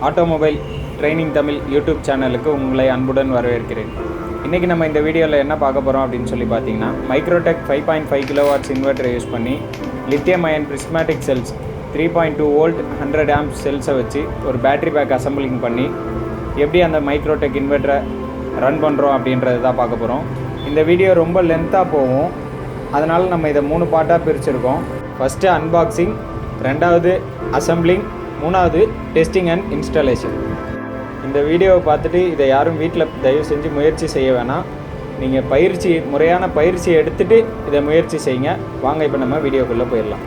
Automobile training Tamil YouTube சேனலுக்கு உங்களை அன்புடன் வரவேற்கிறேன். இன்றைக்கி நம்ம இந்த வீடியோவில் என்ன பார்க்க போகிறோம் அப்படின்னு சொல்லி பார்த்தீங்கன்னா, மைக்ரோடெக் 5.5 kW இன்வெர்ட்டரை யூஸ் பண்ணி lithium ion prismatic cells 3.2 volt 100 amp செல்ஸை வச்சு ஒரு பேட்டரி பேக் அசம்பிளிங் பண்ணி எப்படி அந்த மைக்ரோடெக் இன்வெர்ட்டரை ரன் பண்ணுறோம் அப்படின்றது தான் பார்க்க போகிறோம். இந்த வீடியோ ரொம்ப லென்த்தாக போகும், அதனால் நம்ம இதை 3 பார்ட்டாக பிரிச்சுருக்கோம். ஃபஸ்ட்டு அன்பாக்சிங், ரெண்டாவது அசம்பிளிங், மூணாவது டெஸ்டிங் அண்ட் இன்ஸ்டாலேஷன். இந்த வீடியோவை பார்த்துட்டு இதை யாரும் வீட்டில் தயவு செஞ்சு முயற்சி செய்ய வேணாம். நீங்கள் முறையான பயிற்சி எடுத்துகிட்டு இதை முயற்சி செய்யுங்க. வாங்க இப்போ நம்ம வீடியோக்குள்ளே போயிடலாம்.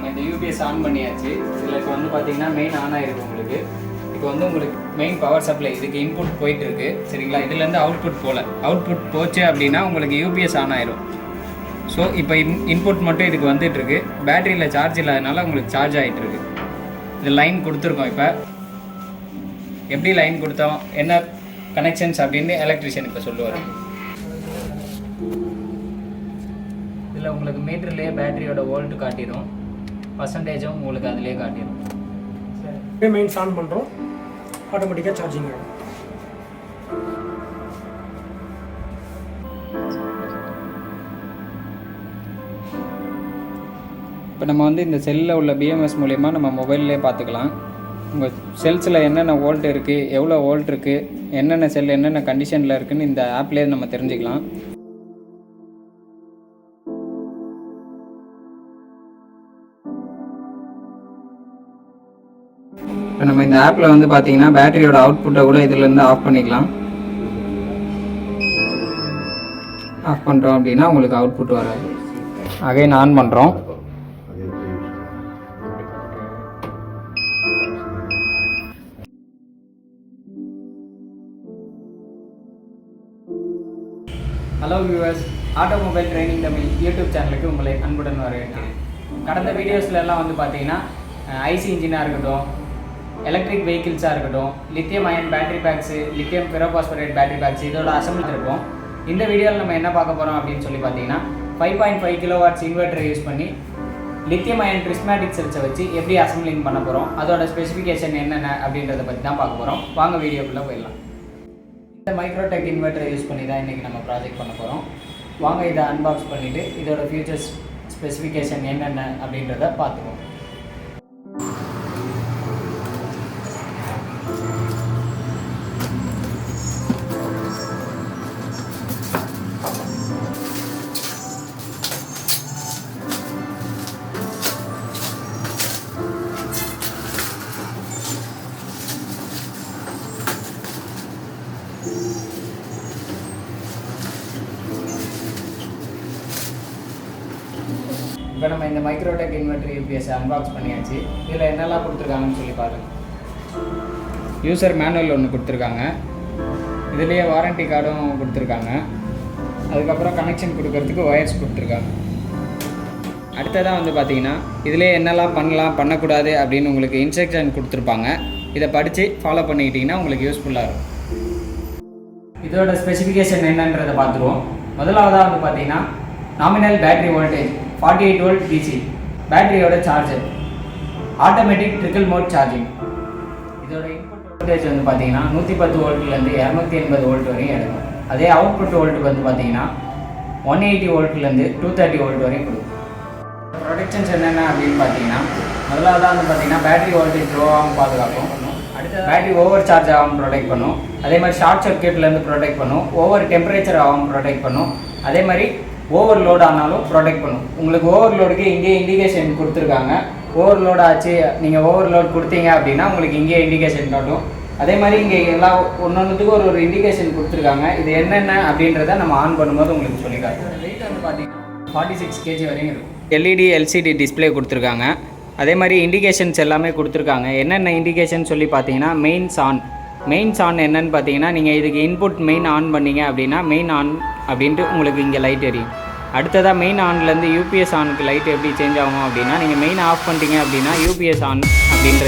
இந்த யூபிஎஸ் ஆன் பண்ணியாச்சு. இதில் இப்போ வந்து பார்த்தீங்கன்னா மெயின் ஆன் ஆகிருக்கு. இப்போ உங்களுக்கு மெயின் பவர் சப்ளை, இதுக்கு இன்புட் போயிட்டுருக்கு, சரிங்களா? இதுலேருந்து அவுட்புட் அவுட்புட் போச்சு அப்படின்னா உங்களுக்கு யூபிஎஸ் ஆன் ஆயிரும். ஸோ இப்போ இன்புட் மட்டும் இதுக்கு வந்துட்டுருக்கு. பேட்டரியில் சார்ஜ் இல்லாதனால உங்களுக்கு சார்ஜ் ஆகிட்டுருக்கு. இது லைன் கொடுத்துருக்கோம். இப்போ எப்படி லைன் கொடுத்தோம், என்ன கனெக்ஷன்ஸ் அப்படின்னு எலக்ட்ரிஷியன் இப்போ சொல்லுவார். இதில் உங்களுக்கு மீட்டர்லேயே பேட்டரியோட வோல்ட் காட்டிடும், பர்சன்டேஜும் உங்களுக்கு அதிலே காட்டிடும். மெயின்ஸ் ஆன் பண்ணுறோம், ஆட்டோமேட்டிக்காக சார்ஜிங் ஆகும். இப்போ நம்ம வந்து இந்த செல்லில் உள்ள பிஎம்எஸ் மூலயமா நம்ம மொபைல்லே பார்த்துக்கலாம். உங்கள் செல்ஸில் என்னென்ன வோல்ட் இருக்குது, எவ்வளோ வோல்ட் இருக்குது, என்னென்ன செல் என்னென்ன கண்டிஷனில் இருக்குதுன்னு இந்த ஆப்லேயே நம்ம தெரிஞ்சுக்கலாம். இப்போ நம்ம இந்த ஆப்பில் வந்து பார்த்தீங்கன்னா பேட்டரியோட அவுட்புட்டை கூட இதிலேருந்து ஆஃப் பண்ணிக்கலாம். ஆஃப் பண்ணுறோம் அப்படின்னா உங்களுக்கு அவுட்புட் வராது. அகைன் ஆன் பண்ணுறோம். Hello viewers, automobile training Tamil YouTube சேனலுக்கு உங்களை அன்புடன் வரவேற்கிறேன். கடந்த வீடியோஸ்லாம் வந்து பார்த்தீங்கன்னா ஐசி இன்ஜினாக இருக்கட்டும், எலக்ட்ரிக் வெஹிக்கிள்ஸாக இருக்கட்டும், lithium ion battery packs, lithium ferrophosphate battery packs இதோட அசம்பிள் இருக்கும். இந்த வீடியோவில் நம்ம என்ன பார்க்க போகிறோம் அப்படின்னு சொல்லி பார்த்தீங்கன்னா, 5.5 kW இன்வெர்ட்டரை யூஸ் பண்ணி லித்தியம் அயன் பிரிஸ்மேட்டிக் செல்ஸை வச்சு எப்படி அசம்பிளிங் பண்ண போகிறோம், அதோட ஸ்பெசிஃபிகேஷன் என்னென்ன அப்படின்றத பற்றி தான் பார்க்க போகிறோம். வாங்க வீடியோக்குள்ளே போயிடலாம். இந்த மைக்ரோடெக் இன்வெர்ட்டரை யூஸ் பண்ணி தான் இன்றைக்கி நம்ம ப்ராஜெக்ட் பண்ண போகிறோம். வாங்க இதை அன்பாக்ஸ் பண்ணிவிட்டு இதோட ஃபியூச்சர்ஸ் ஸ்பெசிஃபிகேஷன் என்னென்ன அப்படின்றத பார்த்துக்குவோம். இப்போ நம்ம இந்த மைக்ரோடெக் இன்வெர்டர் யூபிஎஸ் அன்பாக்ஸ் பண்ணியாச்சு. இதில் என்னெல்லாம் கொடுத்துருக்காங்கன்னு சொல்லி பாருங்கள். யூசர் மேனுவல் ஒன்று கொடுத்துருக்காங்க, இதுலேயே வாரண்டி கார்டும் கொடுத்துருக்காங்க, அதுக்கப்புறம் கனெக்ஷன் கொடுக்கறதுக்கு ஒயர்ஸ் கொடுத்துருக்காங்க. அடுத்ததாக வந்து பார்த்தீங்கன்னா இதிலே என்னெல்லாம் பண்ணலாம் பண்ணக்கூடாது அப்படின்னு உங்களுக்கு இன்ஸ்ட்ரக்ஷன் கொடுத்துருப்பாங்க. இதை படித்து ஃபாலோ பண்ணிக்கிட்டிங்கன்னா உங்களுக்கு யூஸ்ஃபுல்லாக இருக்கும். இதோட ஸ்பெசிஃபிகேஷன் என்னன்றதை பார்த்துருவோம். முதலாவதாக வந்து பார்த்தீங்கன்னா nominal battery voltage 48 volt DC, பேட்டரியோட charger, automatic trickle mode charging. இதோட இன்புட் வோல்டேஜ் வந்து பார்த்தீங்கன்னா 110 வோல்ட்லேருந்து 280 வோல்ட் வரையும் எடுக்கும். அதே அவுட்புட் வோல்ட்டுக்கு வந்து பார்த்தீங்கன்னா 180 வோல்ட்லேருந்து 230 வோல்ட் வரையும் கொடுக்கும். ப்ரொடெக்ஷன்ஸ் என்னென்ன அப்படின்னு பார்த்தீங்கன்னா முதலாவதாக வந்து பார்த்தீங்கன்னா பேட்டரி வோல்டேஜ் லோவாகவும் பாதுகாக்கும், அடுத்த பேட்டரி ஓவர் சார்ஜ் ஆகாமல் ப்ரொடெக்ட் பண்ணும், அதே மாதிரி ஷார்ட் சர்க்யூட்லேருந்து ப்ரொடெக்ட் பண்ணும், ஓவர் டெம்பரேச்சர் ஆகாமல் ப்ரொடெக்ட் பண்ணும், அதே மாதிரி ஓவர்லோட் ஆனாலும் ப்ரொடெக்ட் பண்ணும். உங்களுக்கு ஓவர்லோடுக்கு இங்கே இண்டிகேஷன் கொடுத்துருக்காங்க. ஓவர்லோட் ஆச்சு, நீங்கள் ஓவர்லோட் கொடுத்தீங்க அப்படின்னா உங்களுக்கு இங்கே இண்டிகேஷன் காட்டும். அதே மாதிரி இங்கே எல்லா ஒன்றொன்றுத்துக்கும் ஒரு இண்டிகேஷன் கொடுத்துருக்காங்க. இது என்னென்ன அப்படின்றத நம்ம ஆன் பண்ணும்போது உங்களுக்கு சொல்லி காட்டும். வெயிட் வந்து பார்த்தீங்கன்னா 46 kg வரையும் இருக்கும். எல்இடி எல்சிடி டிஸ்பிளே கொடுத்துருக்காங்க. அதே மாதிரி இண்டிகேஷன்ஸ் எல்லாமே கொடுத்துருக்காங்க. என்னென்ன இண்டிகேஷன் சொல்லி பார்த்தீங்கன்னா மெயின்ஸ் ஆன் என்னன்னு பார்த்தீங்கன்னா நீங்கள் இதுக்கு இன்புட் மெயின் ஆன் பண்ணிங்க அப்படின்னா மெயின் ஆன் அப்படின்ட்டு உங்களுக்கு இங்கே லைட் எரியும். அடுத்ததாக மெயின் ஆன்லேருந்து யூபிஎஸ் ஆனுக்கு லைட் எப்படி சேஞ்ச் ஆகும் அப்படின்னா நீங்கள் மெயின் ஆஃப் பண்ணிட்டீங்க அப்படின்னா யூபிஎஸ் ஆன் அப்படின்ற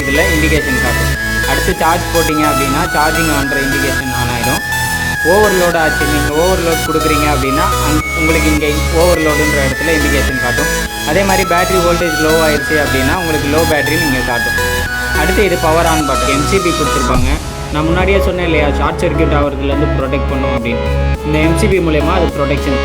இதில் இண்டிகேஷன் காட்டும். அடுத்து சார்ஜ் போட்டிங்க அப்படின்னா சார்ஜிங் ஆன்ற இண்டிகேஷன் ஆன் ஆகிடும். ஓவர்லோட் ஆச்சு, நீங்கள் ஓவர்லோட் கொடுக்குறீங்க அப்படின்னா உங்களுக்கு இங்கே ஓவர்லோடுன்ற இடத்துல இண்டிகேஷன் காட்டும். அதே மாதிரி பேட்டரி வோல்டேஜ் லோ ஆயிடுச்சு அப்படின்னா உங்களுக்கு லோ பேட்டரி நீங்கள் காட்டும். அடுத்து இது பவர் ஆன் பட்டன், எம்சிபி கொடுத்துருப்பாங்க. நான் முன்னாடியே சொன்னேன் இல்லையா, ஷார்ட் சர்க்யூட் ஆகிறதுலேருந்து ப்ரொடெக்ட் பண்ணும் அப்படின்னு. இந்த எம்சிபி மூலயமா அது ப்ரொடெக்ஷன்.